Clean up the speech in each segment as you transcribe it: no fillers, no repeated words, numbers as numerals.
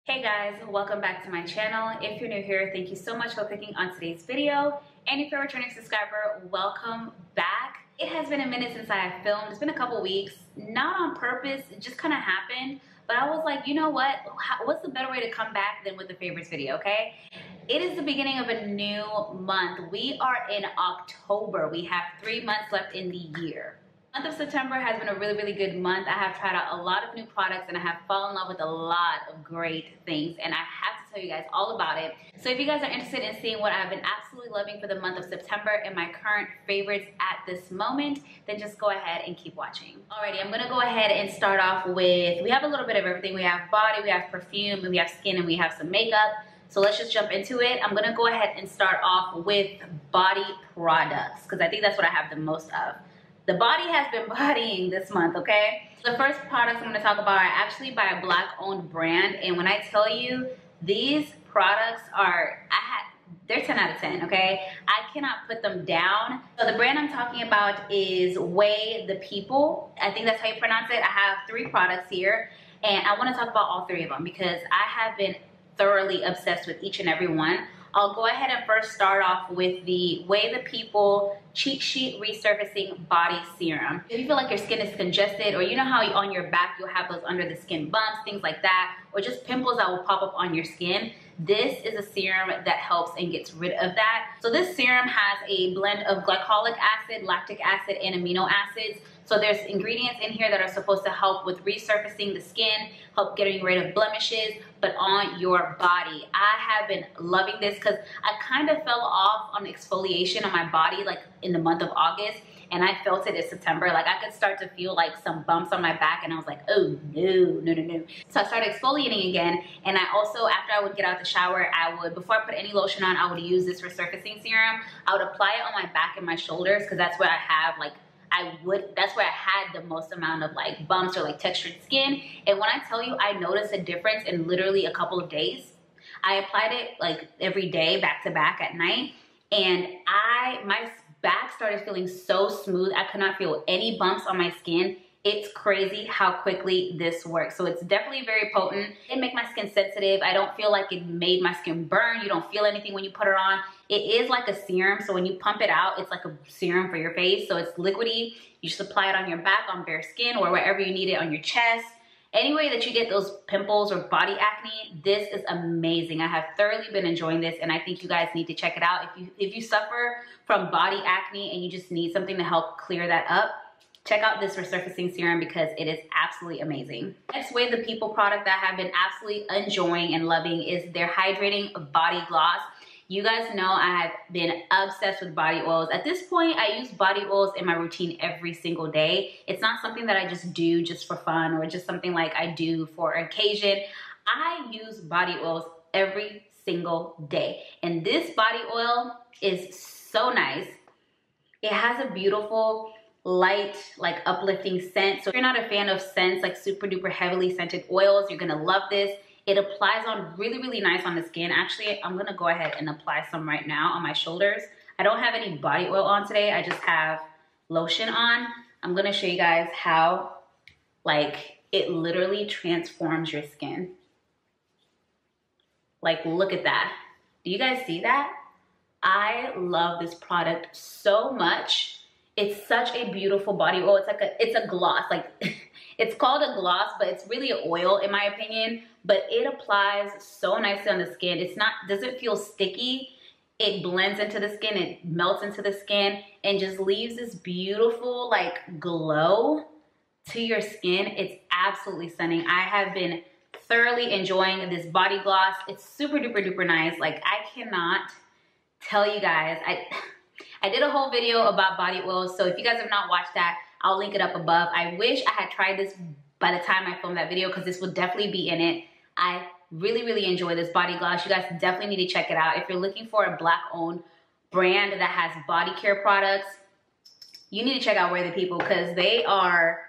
Hey guys, welcome back to my channel. If you're new here, thank you so much for clicking on today's video. And if you're a returning subscriber, welcome back. It has been a minute since I have filmed. It's been a couple weeks, not on purpose, it just kind of happened. But I was like, you know what? What's the better way to come back than with the favorites video, okay? It is the beginning of a new month. We are in October. We have 3 months left in the year. The month of September has been a really good month. I have tried out a lot of new products and I have fallen in love with a lot of great things, and I have to tell you guys all about it. So if you guys are interested in seeing what I've been absolutely loving for the month of September and my current favorites at this moment, then just go ahead and keep watching. Alrighty, I'm gonna go ahead and start off with, we have a little bit of everything. We have body, we have perfume, and we have skin, and we have some makeup. So let's just jump into it. I'm gonna go ahead and start off with body products because I think that's what I have the most of. The body has been bodying this month, okay? The first products I'm gonna talk about are actually by a Black-owned brand, and when I tell you, these products are, they're 10 out of 10, okay? I cannot put them down. So the brand I'm talking about is Way the People. I think that's how you pronounce it. I have 3 products here, and I wanna talk about all 3 of them because I have been thoroughly obsessed with each and every one. I'll go ahead and first start off with the Way the People Cheat Sheet Resurfacing Body Serum. If you feel like your skin is congested, or you know how on your back you'll have those under the skin bumps, things like that, or just pimples that will pop up on your skin, this is a serum that helps and gets rid of that. So this serum has a blend of glycolic acid, lactic acid, and amino acids. So there's ingredients in here that are supposed to help with resurfacing the skin, help getting rid of blemishes, but on your body. I have been loving this because I kind of fell off on exfoliation on my body like in the month of August, and I felt it in September. Like I could start to feel like some bumps on my back, and I was like, oh no. So I started exfoliating again, and I also, after I would get out the shower, before I put any lotion on, I would use this resurfacing serum. I would apply it on my back and my shoulders because that's where I have like, that's where I had the most amount of like bumps or like textured skin. And when I tell you, I noticed a difference in literally a couple of days. I applied it like every day back to back at night, and my back started feeling so smooth. I could not feel any bumps on my skin. It's crazy how quickly this works. So it's definitely very potent. It made my skin sensitive. I don't feel like it made my skin burn. You don't feel anything when you put it on. It is like a serum, so when you pump it out, it's like a serum for your face. So it's liquidy. You just apply it on your back, on bare skin, or wherever you need it, on your chest. Anyway that you get those pimples or body acne, this is amazing. I have thoroughly been enjoying this, and I think you guys need to check it out. If you suffer from body acne and you just need something to help clear that up, check out this resurfacing serum because it is absolutely amazing. Next Way the People product that I have been absolutely enjoying and loving is their Hydrating Body Gloss. You guys know I have been obsessed with body oils. At this point, I use body oils in my routine every single day. It's not something that I just do just for fun or just something like I do for occasion. I use body oils every single day. And this body oil is so nice. It has a beautiful, light, like uplifting scent. So if you're not a fan of scents, like super duper heavily scented oils, you're gonna love this. It applies on really nice on the skin. Actually, I'm gonna go ahead and apply some right now on my shoulders. I don't have any body oil on today. I just have lotion on. I'm gonna show you guys how like it literally transforms your skin. Like, look at that. Do you guys see that? I love this product so much. It's such a beautiful body oil. It's a gloss. Like it's called a gloss, but it's really an oil in my opinion. But it applies so nicely on the skin. Doesn't feel sticky. It blends into the skin, it melts into the skin, and just leaves this beautiful like glow to your skin. It's absolutely stunning. I have been thoroughly enjoying this body gloss. It's super duper nice. Like I cannot tell you guys, I did a whole video about body oils, so if you guys have not watched that, I'll link it up above. I wish I had tried this by the time I filmed that video because this would definitely be in it. I really enjoy this body gloss. You guys definitely need to check it out. If you're looking for a Black-owned brand that has body care products, you need to check out Way the People because they are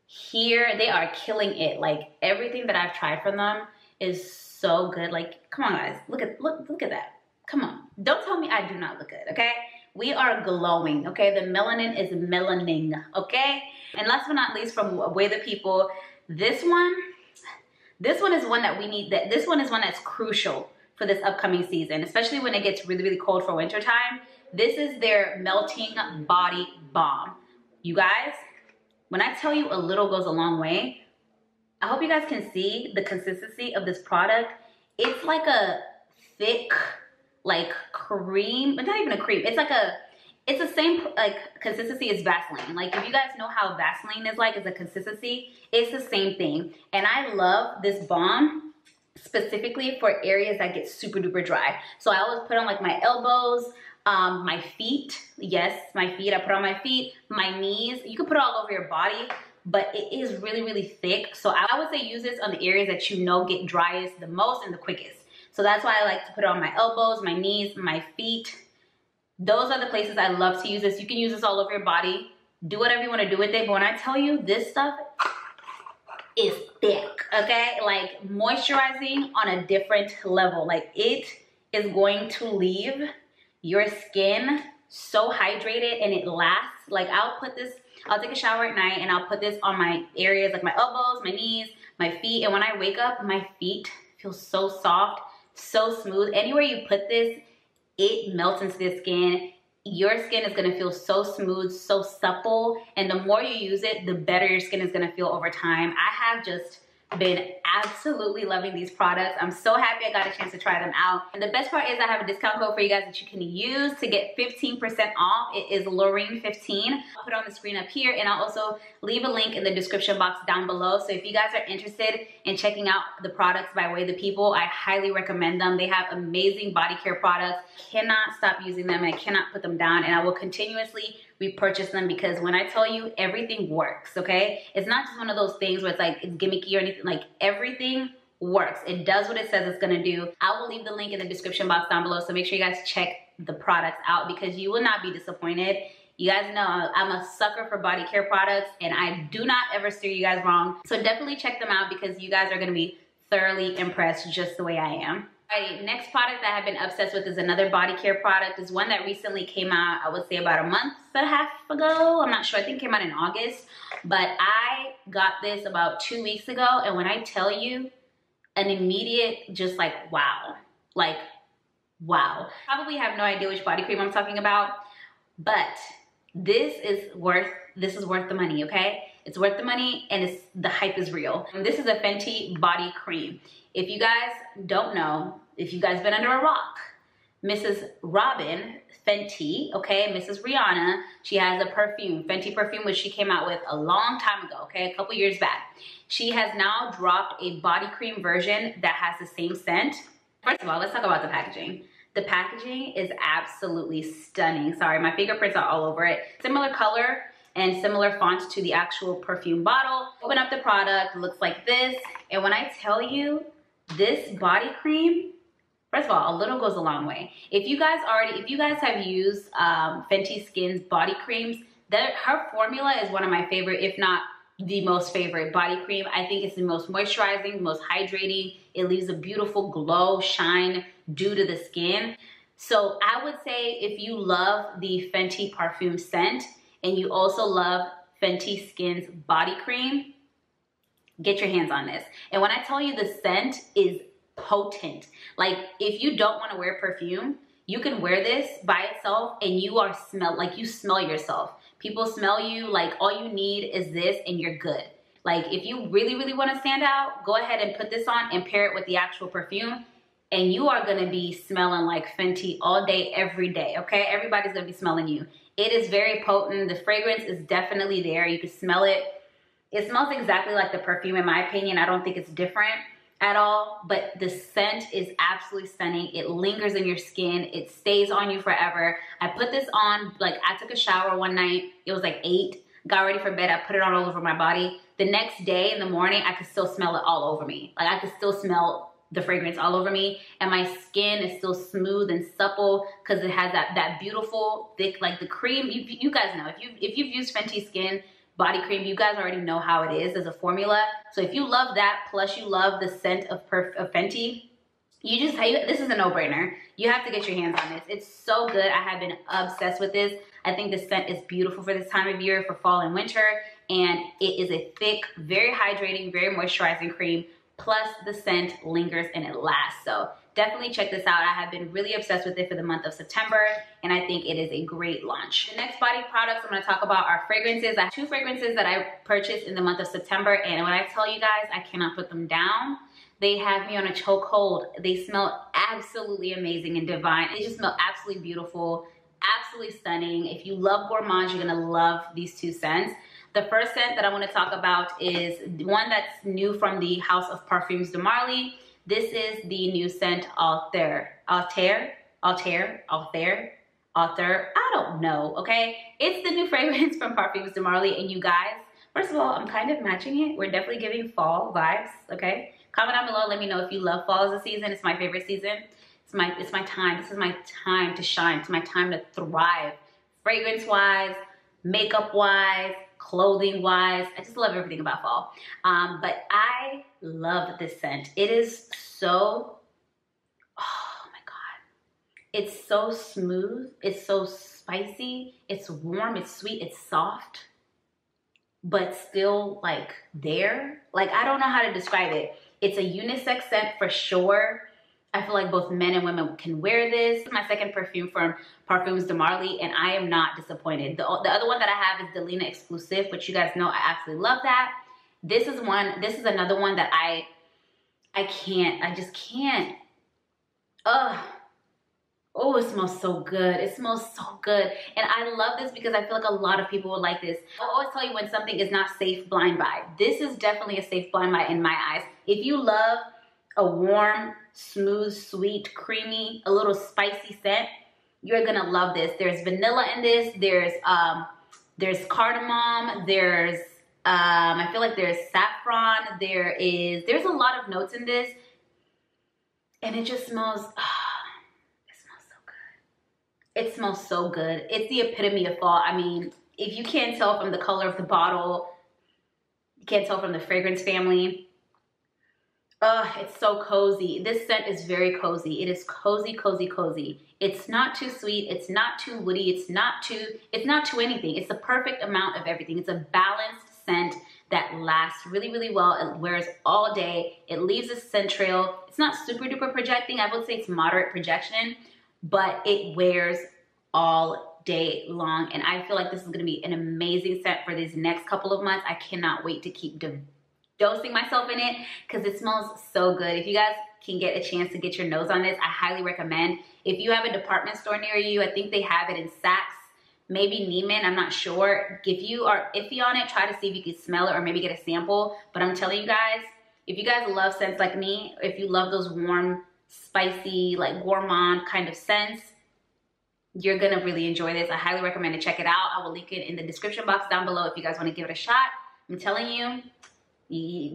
here. They are killing it. Like everything that I've tried from them is so good. Like, come on guys, look at that. Come on, don't tell me I do not look good, okay? We are glowing, okay? The melanin is melaning, okay? And last but not least, from Way the People, this one, This one is one that we need, this one is one that's crucial for this upcoming season, especially when it gets really, really cold for winter time. This is their Melting Body Balm. You guys, when I tell you a little goes a long way, I hope you guys can see the consistency of this product. It's like a thick, like cream, but not even a cream. It's like it's the same like consistency as Vaseline. Like if you guys know how Vaseline is like as a consistency, it's the same thing. And I love this balm specifically for areas that get super duper dry. So I always put on like my elbows, my feet. Yes, my feet. I put on my feet, my knees. You can put it all over your body, but it is really, really thick. So I would say use this on the areas that you know get driest the most and the quickest. So that's why I like to put it on my elbows, my knees, my feet. Those are the places I love to use this. You can use this all over your body. Do whatever you want to do with it. But when I tell you this stuff is thick, okay? Like moisturizing on a different level. Like it is going to leave your skin so hydrated and it lasts. Like I'll take a shower at night and I'll put this on my areas like my elbows, my knees, my feet. And when I wake up, my feet feel so soft, so smooth. Anywhere you put this, it melts into the skin. Your skin is gonna feel so smooth, so supple. And the more you use it, the better your skin is gonna feel over time. I have just been absolutely loving these products. I'm so happy I got a chance to try them out. And the best part is I have a discount code for you guys that you can use to get 15% off. It is Lawreen15. I'll put it on the screen up here and I'll also leave a link in the description box down below. So if you guys are interested in checking out the products by Way the People, I highly recommend them. They have amazing body care products. Cannot stop using them. I cannot put them down and I will continuously repurchase them because when I tell you everything works, okay? It's not just one of those things where it's like it's gimmicky or anything. Like everything works. It does what it says it's gonna do. I will leave the link in the description box down below, so make sure you guys check the products out because you will not be disappointed. You guys know I'm a sucker for body care products and I do not ever steer you guys wrong. So definitely check them out because you guys are gonna be thoroughly impressed just the way I am. Alright, next product that I've been obsessed with is another body care product. Is one that recently came out, I would say about a month and a half ago. I'm not sure, I think it came out in August. But I got this about 2 weeks ago and when I tell you, an immediate just like wow. Like wow. Probably have no idea which body cream I'm talking about, but this is worth the money, okay? It's worth the money and the hype is real. And this is a Fenty body cream. If you guys don't know, if you guys been under a rock, Mrs. Robin Fenty, okay, Mrs. Rihanna, she has a perfume, Fenty perfume, which she came out with a long time ago, okay, a couple years back. She has now dropped a body cream version that has the same scent. First of all, let's talk about the packaging. The packaging is absolutely stunning. Sorry, my fingerprints are all over it. Similar color and similar font to the actual perfume bottle. Open up the product, it looks like this. And when I tell you, this body cream, first of all, a little goes a long way. If you guys have used Fenty Skin's body creams, her formula is one of my favorite, if not the most favorite body cream. I think it's the most moisturizing, the most hydrating. It leaves a beautiful glow, shine, dew to the skin. So I would say if you love the Fenty perfume scent and you also love Fenty Skin's body cream, get your hands on this. And when I tell you the scent is potent, like if you don't want to wear perfume, you can wear this by itself and you smell yourself. People smell you, like all you need is this and you're good. Like if you really, really want to stand out, go ahead and put this on and pair it with the actual perfume and you are going to be smelling like Fenty all day, every day, okay? Everybody's going to be smelling you. It is very potent. The fragrance is definitely there. You can smell it. It smells exactly like the perfume in my opinion. I don't think it's different at all, but the scent is absolutely stunning. It lingers in your skin. It stays on you forever. I put this on, like I took a shower one night. It was like 8, got ready for bed. I put it on all over my body. The next day in the morning, I could still smell it all over me. Like I could still smell the fragrance all over me and my skin is still smooth and supple because it has that beautiful thick, like the cream. You guys know, if you've used Fenty Skin body cream, you guys already know how it is as a formula. So if you love that, plus you love the scent of Fenty, this is a no-brainer. You have to get your hands on this. It's so good. I have been obsessed with this. I think the scent is beautiful for this time of year, for fall and winter. And it is a thick, very hydrating, very moisturizing cream. plus the scent lingers and it lasts. So definitely check this out. I have been really obsessed with it for the month of September, and I think it is a great launch. The next body products I'm gonna talk about are fragrances. I have 2 fragrances that I purchased in the month of September, and when I tell you guys, I cannot put them down. They have me on a chokehold. They smell absolutely amazing and divine. They just smell absolutely beautiful, absolutely stunning. If you love gourmands, you're gonna love these 2 scents. The first scent that I wanna talk about is one that's new from the house of Perfumes de Marly. This is the new scent Altair. I don't know, okay? It's the new fragrance from Perfumes de Marly, and you guys, first of all, I'm kind of matching it. We're definitely giving fall vibes, okay? Comment down below, let me know if you love fall as a season. It's my favorite season. It's my time. This is my time to shine. It's my time to thrive. Fragrance-wise, makeup-wise, clothing-wise. I just love everything about fall. But I love this scent. It is so, oh my God. It's so smooth. It's so spicy. It's warm. It's sweet. It's soft, but still like there. Like, I don't know how to describe it. It's a unisex scent for sure. I feel like both men and women can wear this. This is my second perfume from Perfumes de Marly, and I am not disappointed. The other one that I have is the Lena exclusive, which you guys know I absolutely love that. This is another one that I just can't. Oh, it smells so good. It smells so good. And I love this because I feel like a lot of people will like this. I always tell you when something is not safe blind buy. This is definitely a safe blind buy in my eyes. If you love a warm, smooth, sweet, creamy, a little spicy scent, you're gonna love this. There's vanilla in this. There's cardamom. There's I feel like there's saffron. There's a lot of notes in this, and it just smells. It smells so good. It's the epitome of fall. I mean, if you can't tell from the color of the bottle, you can't tell from the fragrance family. It's so cozy. This scent is very cozy. It is cozy, cozy, cozy. It's not too sweet. It's not too woody. It's not too anything. It's the perfect amount of everything. It's a balanced scent that lasts really, really well. It wears all day. It leaves a scent trail. It's not super duper projecting. I would say it's moderate projection, but it wears all day long. And I feel like this is gonna be an amazing scent for these next couple of months. I cannot wait to keep dosing myself in it because it smells so good. If you guys can get a chance to get your nose on this, I highly recommend. If you have a department store near you, I think they have it in Saks, maybe Neiman, I'm not sure. If you are iffy on it, try to see if you can smell it or maybe get a sample. But I'm telling you guys, if you guys love scents like me, if you love those warm, spicy, like gourmand kind of scents, you're gonna really enjoy this. I highly recommend to check it out. I will link it in the description box down below if you guys want to give it a shot. I'm telling you,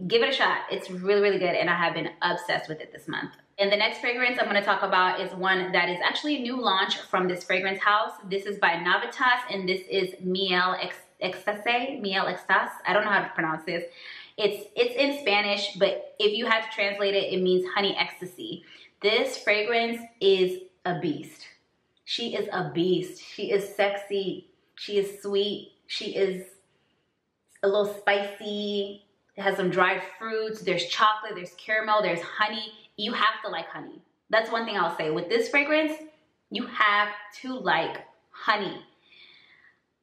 give it a shot. It's really, really good, and I have been obsessed with it this month. And the next fragrance I'm gonna talk about is one that is actually a new launch from this fragrance house. This is by Navitas, and this is Miel Extase. I don't know how to pronounce this. It's in Spanish, but if you had to translate it, it means honey ecstasy. This fragrance is a beast. She is a beast. She is sexy. She is sweet. She is a little spicy. It has some dried fruits. There's chocolate. There's caramel. There's honey. You have to like honey. That's one thing I'll say. With this fragrance, you have to like honey.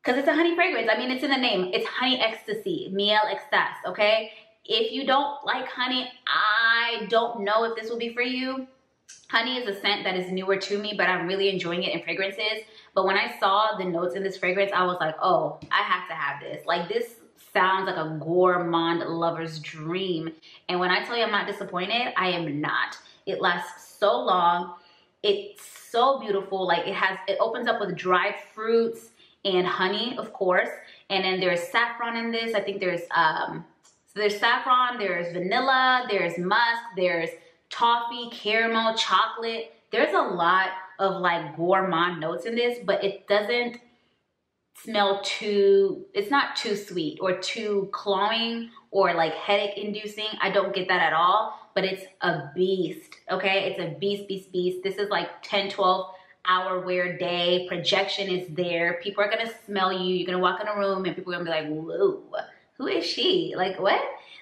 Because it's a honey fragrance. I mean, it's in the name. It's honey ecstasy. Miel Extase, okay? If you don't like honey, I don't know if this will be for you. Honey is a scent that is newer to me, but I'm really enjoying it in fragrances. But when I saw the notes in this fragrance, I was like, oh, I have to have this. Like, this sounds like a gourmand lover's dream. And when I tell you I'm not disappointed, I am not. It lasts so long. It's so beautiful. Like, it opens up with dried fruits and honey, of course. And then there's saffron in this. I think there's saffron, there's vanilla, there's musk, there's toffee, caramel, chocolate. There's a lot of like gourmand notes in this, but it doesn't smell it's not too sweet or too cloying or like headache inducing. I don't get that at all, but it's a beast, okay? It's a beast. This is like 10, 12 hour wear day. Projection is there. People are gonna smell you. You're gonna walk in a room and people are gonna be like, whoa, who is she? Like, what?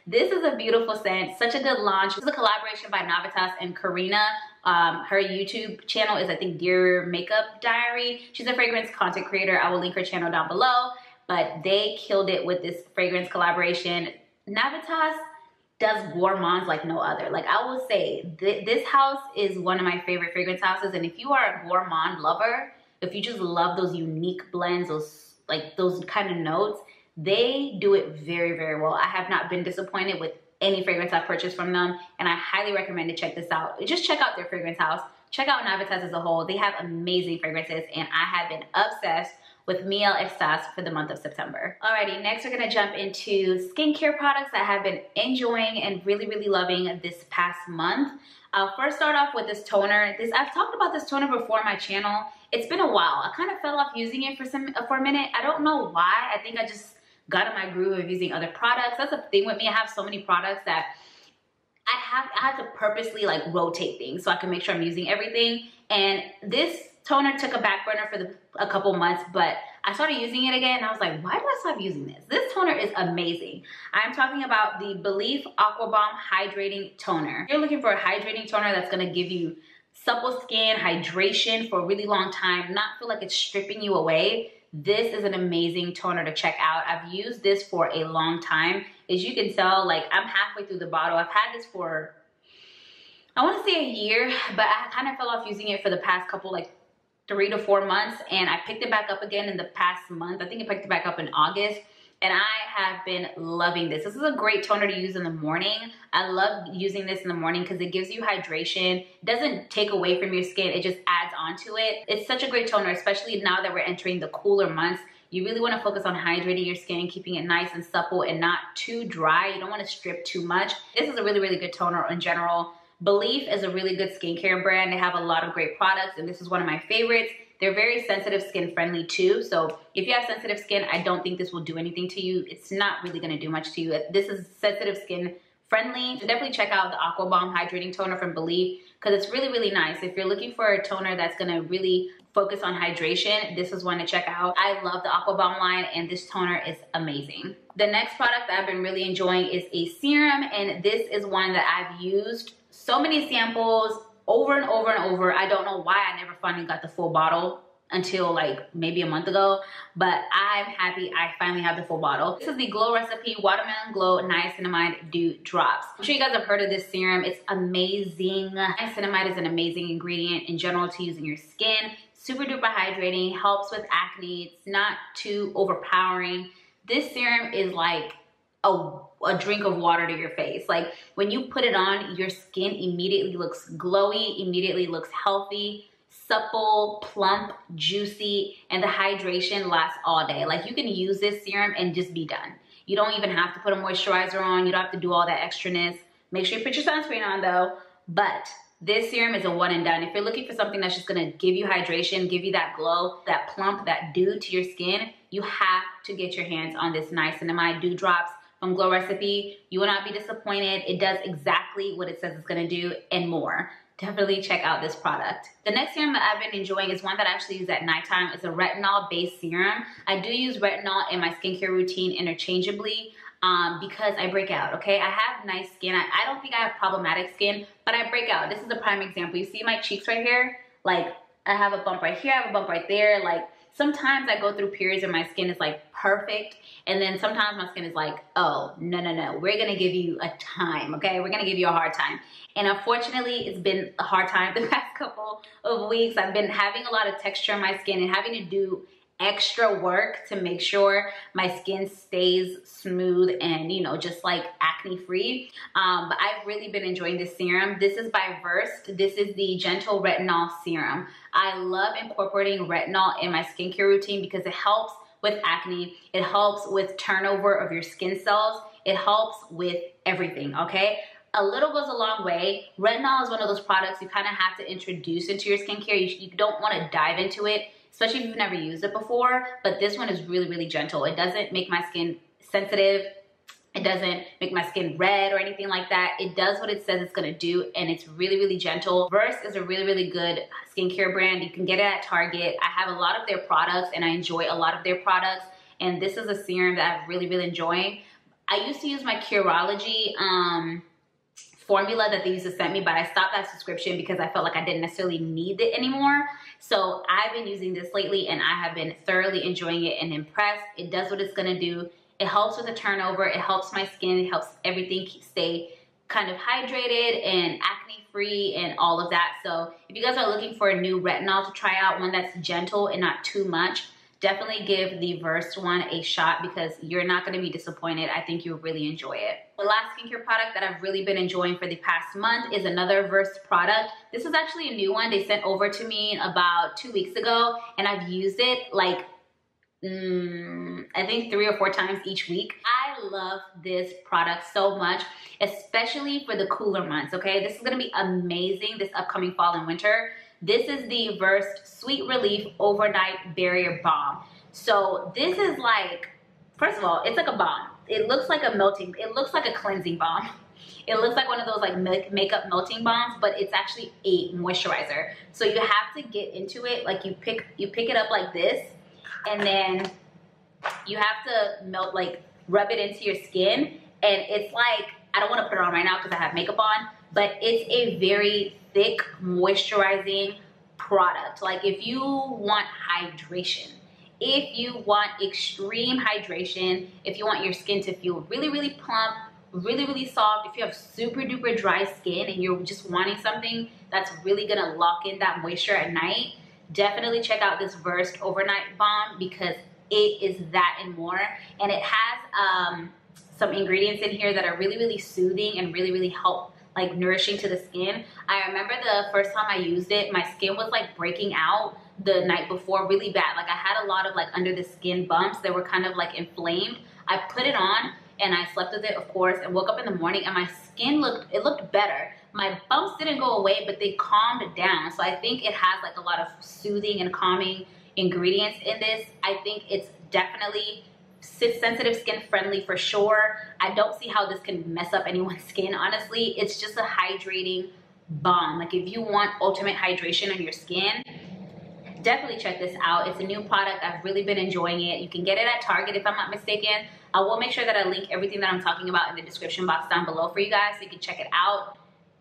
This is a beautiful scent, such a good launch. This is a collaboration by Navitas and Karina. Her YouTube channel is, I think, Dear Makeup Diary. She's a fragrance content creator. I will link her channel down below, but they killed it with this fragrance collaboration. Navitas does gourmands like no other. Like, I will say, this house is one of my favorite fragrance houses, and if you are a gourmand lover, if you just love those unique blends, those kind of notes, they do it very, very well. I have not been disappointed with any fragrance I've purchased from them, and I highly recommend to check this out. Just check out their fragrance house. Check out Navitas as a whole. They have amazing fragrances, and I have been obsessed with Miel Extase for the month of September. Alrighty, next we're gonna jump into skincare products that I have been enjoying and really, really loving this past month. I'll first start off with this toner. I've talked about this toner before on my channel. It's been a while. I kind of fell off using it for a minute. I don't know why. I think I just got in my groove of using other products. That's the thing with me. I have so many products that I have to purposely like rotate things so I can make sure I'm using everything. And this toner took a back burner for a couple months, but I started using it again and I was like, why did I stop using this? This toner is amazing. I'm talking about the Belief Aqua Bomb Hydrating Toner. If you're looking for a hydrating toner that's gonna give you supple skin, hydration for a really long time, not feel like it's stripping you away, this is an amazing toner to check out. I've used this for a long time. As you can tell, like, I'm halfway through the bottle. I've had this for, I want to say a year, but I kind of fell off using it for the past couple, like 3 to 4 months, and I picked it back up again in the past month. I think I picked it back up in August, and I have been loving this. This is a great toner to use in the morning. I love using this in the morning because it gives you hydration. It doesn't take away from your skin. It just adds on to it. It's such a great toner, especially now that we're entering the cooler months. You really want to focus on hydrating your skin, keeping it nice and supple and not too dry. You don't want to strip too much. This is a really, really good toner in general. Belief is a really good skincare brand. They have a lot of great products, and this is one of my favorites. They're very sensitive skin friendly too. So if you have sensitive skin, I don't think this will do anything to you. It's not really gonna do much to you. This is sensitive skin friendly. So definitely check out the Aqua Bomb Hydrating Toner from Belief because it's really, really nice. If you're looking for a toner that's gonna really focus on hydration, this is one to check out. I love the Aqua Bomb line, and this toner is amazing. The next product that I've been really enjoying is a serum, and this is one that I've used so many samples over and over and over. I don't know why I never finally got the full bottle until like maybe a month ago, but I'm happy I finally have the full bottle. This is the Glow Recipe Watermelon Glow Niacinamide Dew Drops. I'm sure you guys have heard of this serum. It's amazing. Niacinamide is an amazing ingredient in general to use in your skin. Super duper hydrating, helps with acne. It's not too overpowering. This serum is like a drink of water to your face. Like, when you put it on, your skin immediately looks glowy, immediately looks healthy, supple, plump, juicy, and the hydration lasts all day. Like, you can use this serum and just be done. You don't even have to put a moisturizer on. You don't have to do all that extraness. Make sure you put your sunscreen on though. But this serum is a one and done. If you're looking for something that's just gonna give you hydration, give you that glow, that plump, that dew to your skin, you have to get your hands on this Niacinamide Dew Drops from Glow Recipe. You will not be disappointed. It does exactly what it says it's gonna do and more. Definitely check out this product. The next serum that I've been enjoying is one that I actually use at nighttime. It's a retinol-based serum. I do use retinol in my skincare routine interchangeably because I break out, okay? I have nice skin. I don't think I have problematic skin, but I break out. This is a prime example. You see my cheeks right here? Like, I have a bump right here, I have a bump right there. Like, sometimes I go through periods where my skin is like perfect, and then sometimes my skin is like, oh, no, no, no. We're gonna give you a time, okay? We're gonna give you a hard time. And unfortunately, it's been a hard time the past couple of weeks. I've been having a lot of texture in my skin and having to do extra work to make sure my skin stays smooth and, you know, just like acne free. But I've really been enjoying this serum. This is by Versed. This is the Gentle Retinol Serum. I love incorporating retinol in my skincare routine because it helps with acne. It helps with turnover of your skin cells. It helps with everything, okay? A little goes a long way. Retinol is one of those products you kind of have to introduce into your skincare. You don't want to dive into it, especially if you've never used it before, but this one is really, really gentle. It doesn't make my skin sensitive. It doesn't make my skin red or anything like that. It does what it says it's gonna do, and it's really, really gentle. Versed is a really, really good skincare brand. You can get it at Target. I have a lot of their products, and I enjoy a lot of their products, and this is a serum that I'm really, really enjoying. I used to use my Curology formula that they used to send me, but I stopped that subscription because I felt like I didn't necessarily need it anymore. So I've been using this lately and I have been thoroughly enjoying it and impressed. It does what it's gonna do. It helps with the turnover, it helps my skin, it helps everything stay kind of hydrated and acne free and all of that. So if you guys are looking for a new retinol to try out, one that's gentle and not too much, definitely give the Versed one a shot because you're not going to be disappointed. I think you'll really enjoy it. The last skincare product that I've really been enjoying for the past month is another Versed product. This is actually a new one they sent over to me about 2 weeks ago, and I've used it like I think 3 or 4 times each week. I love this product so much, especially for the cooler months, okay? This is gonna be amazing this upcoming fall and winter. This is the Versed Sweet Relief Overnight Barrier Balm. So this is like, first of all, it's like a balm. It looks like a cleansing balm. It looks like one of those like makeup melting balms, but it's actually a moisturizer. So you have to get into it, like you pick it up like this, and then you have to rub it into your skin. And it's like, I don't want to put it on right now because I have makeup on, but it's a very thick moisturizing product. Like if you want hydration, if you want extreme hydration, if you want your skin to feel really, really plump, really, really soft, if you have super duper dry skin and you're just wanting something that's really gonna lock in that moisture at night, definitely check out this Versed Overnight Balm because it is that and more. And it has some ingredients in here that are really, really soothing and really, really help, like nourishing to the skin. I remember the first time I used it, my skin was like breaking out the night before really bad. Like I had a lot of like under the skin bumps that were kind of like inflamed. I put it on and I slept with it, of course, and woke up in the morning and my skin looked better. My bumps didn't go away, but they calmed down. So I think it has like a lot of soothing and calming ingredients in this. I think it's definitely sensitive skin friendly for sure. I don't see how this can mess up anyone's skin, honestly. It's just a hydrating balm. Like if you want ultimate hydration on your skin, definitely check this out. It's a new product. I've really been enjoying it. You can get it at Target if I'm not mistaken. I will make sure that I link everything that I'm talking about in the description box down below for you guys so you can check it out.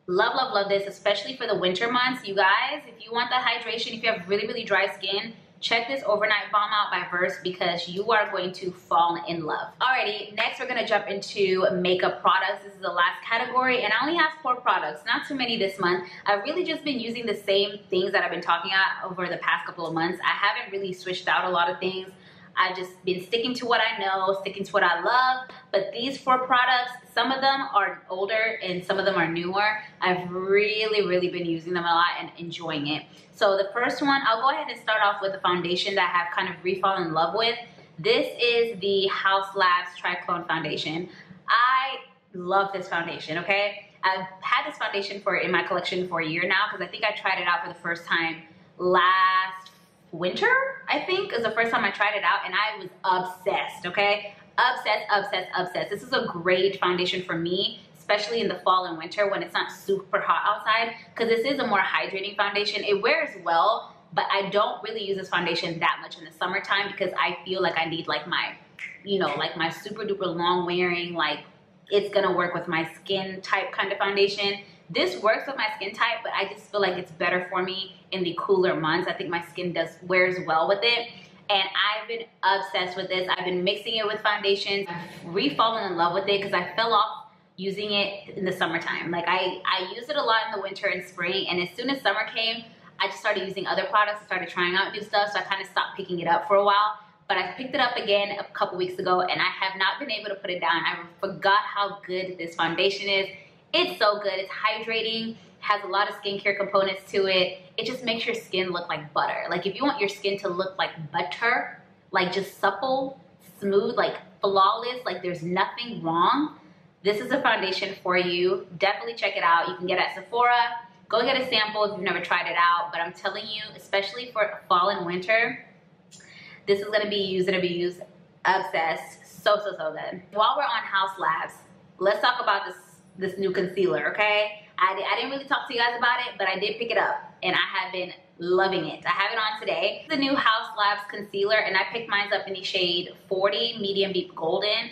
Love, love, love this, especially for the winter months. You guys, if you want that hydration, if you have really, really dry skin, check this Overnight Balm out by Versed because you are going to fall in love. Alrighty, next we're gonna jump into makeup products. This is the last category and I only have 4 products, not too many this month. I've really just been using the same things that I've been talking about over the past couple of months. I haven't really switched out a lot of things. I've just been sticking to what I know, sticking to what I love. But these 4 products, some of them are older and some of them are newer. I've really, really been using them a lot and enjoying it. So the first one, I'll go ahead and start off with the foundation that I have kind of re-fallen in love with. This is the Haus Labs Triclone Foundation. I love this foundation, okay? I've had this foundation in my collection for a year now because I think I tried it out for the first time last winter, I think, is the first time I tried it out and I was obsessed, okay? Obsessed, obsessed, obsessed. This is a great foundation for me, especially in the fall and winter when it's not super hot outside because this is a more hydrating foundation. It wears well, but I don't really use this foundation that much in the summertime because I feel like I need like my, you know, like my super duper long wearing, like it's gonna work with my skin type kind of foundation. This works with my skin type, but I just feel like it's better for me in the cooler months. I think my skin wears well with it. And I've been obsessed with this. I've been mixing it with foundations. I've re-fallen in love with it because I fell off using it in the summertime. Like I used it a lot in the winter and spring, and as soon as summer came, I just started using other products and started trying out new stuff, so I kind of stopped picking it up for a while. But I picked it up again a couple weeks ago, and I have not been able to put it down. I forgot how good this foundation is. It's so good. It's hydrating, has a lot of skincare components to it. It just makes your skin look like butter. Like if you want your skin to look like butter, like just supple, smooth, like flawless, like there's nothing wrong, this is a foundation for you. Definitely check it out. You can get it at Sephora. Go get a sample if you've never tried it out. But I'm telling you, especially for fall and winter, this is gonna be used and abused, obsessed, so, so, so good. While we're on Haus Labs, let's talk about this new concealer, okay? I didn't really talk to you guys about it, but I did pick it up and I have been loving it. I have it on today. The new Haus Labs concealer, and I picked mine up in the shade 40 Medium Deep Golden.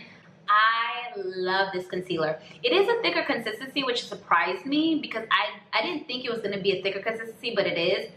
I love this concealer. It is a thicker consistency, which surprised me because I didn't think it was going to be a thicker consistency, but it is.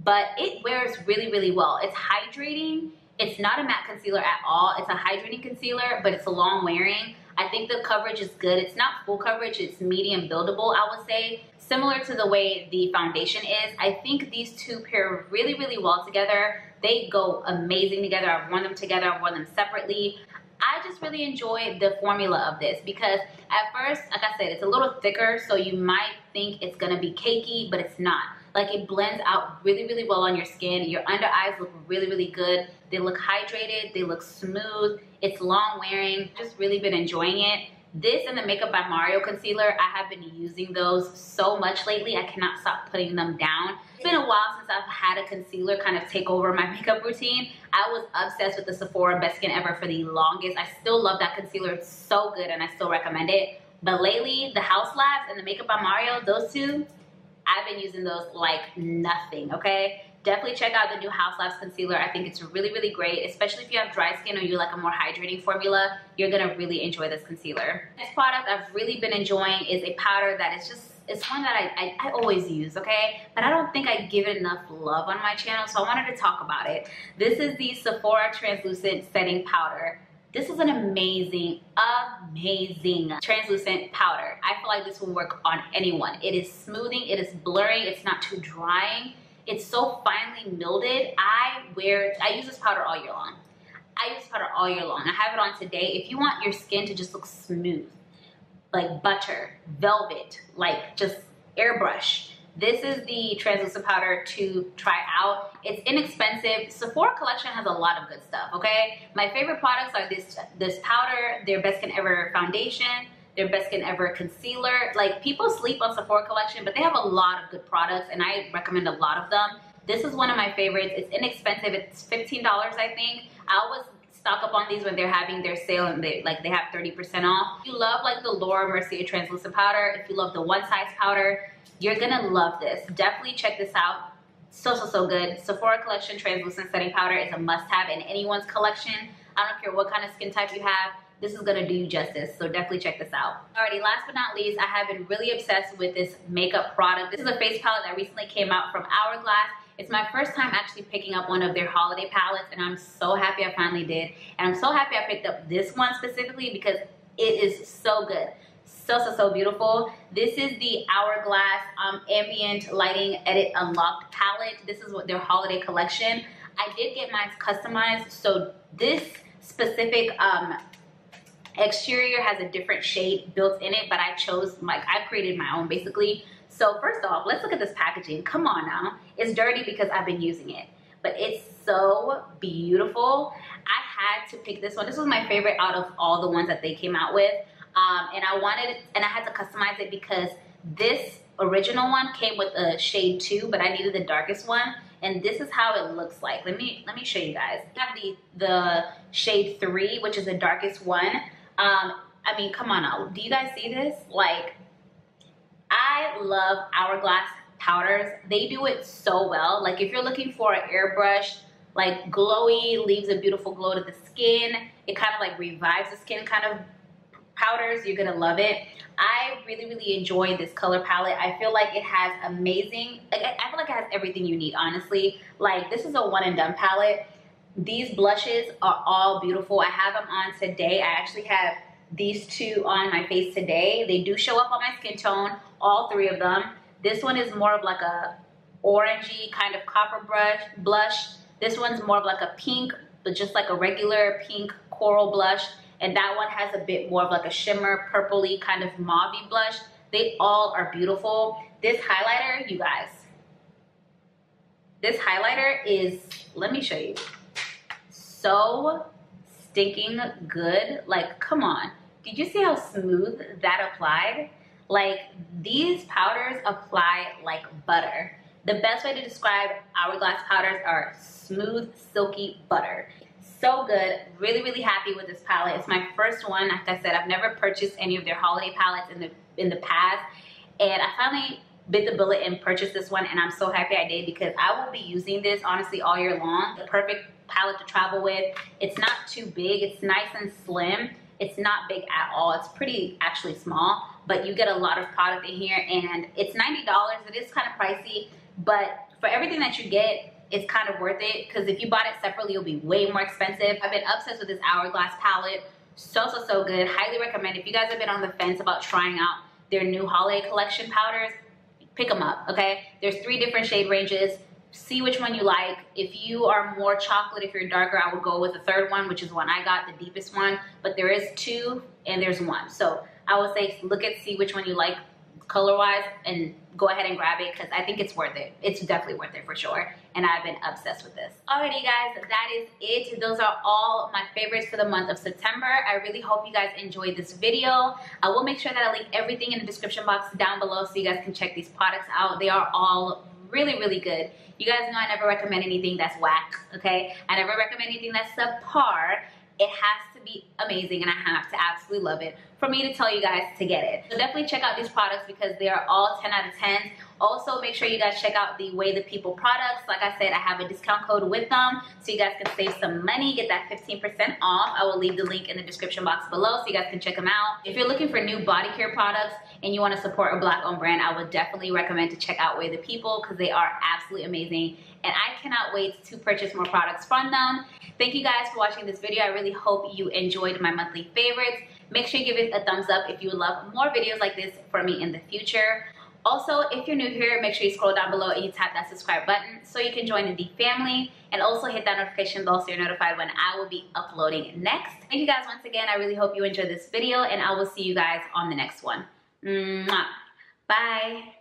But it wears really, really well. It's hydrating. It's not a matte concealer at all. It's a hydrating concealer, but it's a long wearing. I think the coverage is good. It's not full coverage. It's medium buildable, I would say. Similar to the way the foundation is. I think these two pair really, really well together. They go amazing together. I've worn them together. I've worn them separately. I just really enjoy the formula of this because at first, like I said, it's a little thicker, so you might think it's gonna be cakey, but it's not. Like, it blends out really, really well on your skin. Your under eyes look really, really good. They look hydrated. They look smooth. It's long wearing. Just really been enjoying it. This and the Makeup by Mario concealer, I have been using those so much lately. I cannot stop putting them down. It's been a while since I've had a concealer kind of take over my makeup routine. I was obsessed with the Sephora Best Skin Ever for the longest. I still love that concealer. It's so good and I still recommend it. But lately, the House Labs and the Makeup by Mario, those two, I've been using those like nothing, okay? Definitely check out the new House Labs concealer. I think it's really, really great, especially if you have dry skin or you like a more hydrating formula. You're gonna really enjoy this concealer. This product I've really been enjoying is a powder that is just, it's one that I always use, okay? But I don't think I give it enough love on my channel, so I wanted to talk about it. This is the Sephora Translucent Setting Powder. This is an amazing, amazing translucent powder. I feel like this will work on anyone. It is smoothing, it is blurring, it's not too drying. It's so finely milded. I use this powder all year long. I use this powder all year long. I have it on today. If you want your skin to just look smooth, like butter, velvet, like just airbrush, this is the translucent powder to try out. It's inexpensive. Sephora collection has a lot of good stuff, okay? My favorite products are this powder, their Best Skin Ever foundation, their Best Skin Ever concealer. Like, people sleep on Sephora collection, but they have a lot of good products and I recommend a lot of them. This is one of my favorites. It's inexpensive. It's $15, I think. I always stock up on these when they're having their sale and they have 30% off. If you love like the Laura Mercier translucent powder, if you love the One Size powder, you're gonna love this. Definitely check this out. So good. Sephora collection translucent setting powder is a must-have in anyone's collection. I don't care what kind of skin type you have. This is gonna do you justice, so definitely check this out. Alrighty, last but not least, I have been really obsessed with this makeup product. This is a face palette that recently came out from Hourglass. It's my first time actually picking up one of their holiday palettes, and I'm so happy I finally did. And I'm so happy I picked up this one specifically because it is so good. So beautiful. This is the Hourglass Ambient Lighting Edit Unlocked palette. This is what their holiday collection. I did get mine customized, so this specific exterior has a different shade built in it, but I chose, like, I created my own basically. So first off, let's look at this packaging. Come on now. It's dirty because I've been using it, but it's so beautiful. I had to pick this one. This was my favorite out of all the ones that they came out with. And I had to customize it because this original one came with a shade 2, but I needed the darkest one. And this is how it looks like. Let me show you guys. I have the shade 3, which is the darkest one. I mean, come on now. Do you guys see this? Like, I love Hourglass powders. They do it so well. Like, if you're looking for an airbrush, like glowy, leaves a beautiful glow to the skin, it kind of like revives the skin kind of powders, you're gonna love it. I really enjoy this color palette. I feel like it has amazing, I feel like it has everything you need, honestly. Like, this is a one and done palette. These blushes are all beautiful. I have them on today. I actually have these two on my face today. They do show up on my skin tone, all 3 of them. This one is more of like a orangey kind of copper blush. This one's more of like a pink, but just like a regular pink coral blush. And that one has a bit more of like a shimmer, purpley kind of mauve-y blush. They all are beautiful. This highlighter, you guys, this highlighter is, let me show you, so stinking good. Like, come on. Did you see how smooth that applied? Like, these powders apply like butter. The best way to describe Hourglass powders are smooth, silky butter. So good. Really happy with this palette. It's my first one. Like I said, I've never purchased any of their holiday palettes in the past, and I finally bit the bullet and purchased this one, and I'm so happy I did because I will be using this honestly all year long. The perfect palette to travel with. It's not too big. It's nice and slim. It's not big at all. It's pretty actually small, but you get a lot of product in here, and it's $90. It is kind of pricey, but for everything that you get, it's kind of worth it, because if you bought it separately, it'll be way more expensive. I've been obsessed with this Hourglass palette. So good. Highly recommend. If you guys have been on the fence about trying out their new holiday collection powders, pick them up, okay? There's 3 different shade ranges. See which one you like. If you are more chocolate, if you're darker, I would go with the 3rd one, which is one I got, the deepest one. But there is 2 and there's 1. So I would say see which one you like color-wise and go ahead and grab it, because I think it's worth it. It's definitely worth it for sure. And I've been obsessed with this. Alrighty guys, that is it. Those are all my favorites for the month of September. I really hope you guys enjoyed this video. I will make sure that I link everything in the description box down below so you guys can check these products out. They are all really good. You guys know I never recommend anything that's whack, okay? I never recommend anything that's subpar. It has to be amazing, and I have to absolutely love it for me to tell you guys to get it. So definitely check out these products because they are all 10 out of 10. Also, make sure you guys check out the Way the People products. Like I said, I have a discount code with them, so you guys can save some money, get that 15% off. I will leave the link in the description box below so you guys can check them out. If you're looking for new body care products and you want to support a Black-owned brand, I would definitely recommend to check out Way the People because they are absolutely amazing. And I cannot wait to purchase more products from them. Thank you guys for watching this video. I really hope you enjoyed my monthly favorites. Make sure you give it a thumbs up if you would love more videos like this from me in the future. Also, if you're new here, make sure you scroll down below and you tap that subscribe button so you can join the family, and also hit that notification bell so you're notified when I will be uploading next. Thank you guys once again. I really hope you enjoyed this video, and I will see you guys on the next one. Mwah. Bye.